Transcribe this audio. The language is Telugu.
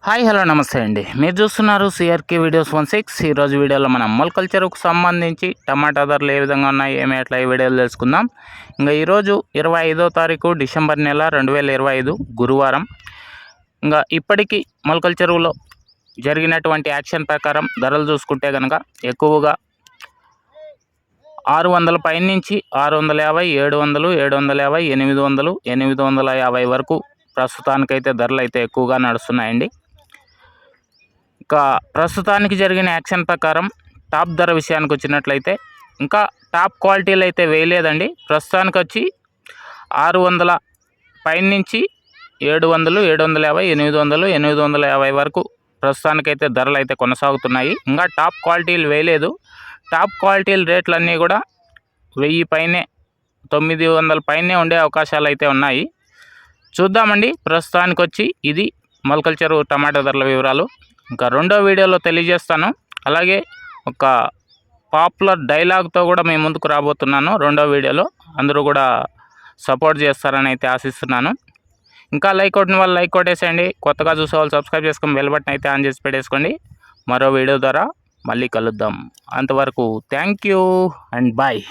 హాయ్ హలో నమస్తే అండి. మీరు చూస్తున్నారు సిఆర్కే వీడియోస్ 16. ఈరోజు వీడియోలో మనం మొలకల్చర్కు సంబంధించి టమాటా ధరలు ఏ విధంగా ఉన్నాయి ఏమి ఎట్లా ఈ వీడియోలో తెలుసుకుందాం. ఇంకా ఈరోజు 25వ తారీఖు డిసెంబర్ నెల 2025 గురువారం. ఇంకా ఇప్పటికీ మొలకల్చరువులో జరిగినటువంటి యాక్షన్ ప్రకారం ధరలు చూసుకుంటే కనుక ఎక్కువగా 600 పైన నుంచి 650, 700, 750, 800, 850 వరకు ప్రస్తుతానికైతే ధరలు అయితే ఎక్కువగా నడుస్తున్నాయండి. ఇంకా ప్రస్తుతానికి జరిగిన యాక్షన్ ప్రకారం టాప్ ధర విషయానికి వచ్చినట్లయితే ఇంకా టాప్ క్వాలిటీలు అయితే వేయలేదండి. ప్రస్తుతానికి వచ్చి 600 పైన నుంచి 700, 750, 800, 850 వరకు ప్రస్తుతానికైతే ధరలు అయితే కొనసాగుతున్నాయి. ఇంకా టాప్ క్వాలిటీలు వేయలేదు. టాప్ క్వాలిటీల రేట్లన్నీ కూడా 1000 పైనే 900 పైనే ఉండే అవకాశాలు అయితే ఉన్నాయి. చూద్దామండి. ప్రస్తుతానికి వచ్చి ఇది మొలకల్చరు టమాటా ధరల వివరాలు. ఇంకా రెండో వీడియోలో తెలియజేస్తాను. అలాగే ఒక పాపులర్ డైలాగ్తో కూడా మీ ముందుకు రాబోతున్నాను రెండో వీడియోలో. అందరూ కూడా సపోర్ట్ చేస్తారని అయితే ఆశిస్తున్నాను. ఇంకా లైక్ కొట్టిన వాళ్ళు లైక్ కొట్టేసేయండి. కొత్తగా చూసే వాళ్ళు సబ్స్క్రైబ్ చేసుకొని బెల్ బటన్ అయితే ఆన్ చేసి పెట్టేసుకోండి. మరో వీడియో ద్వారా మళ్ళీ కలుద్దాం. అంతవరకు థ్యాంక్ యూ అండ్ బాయ్.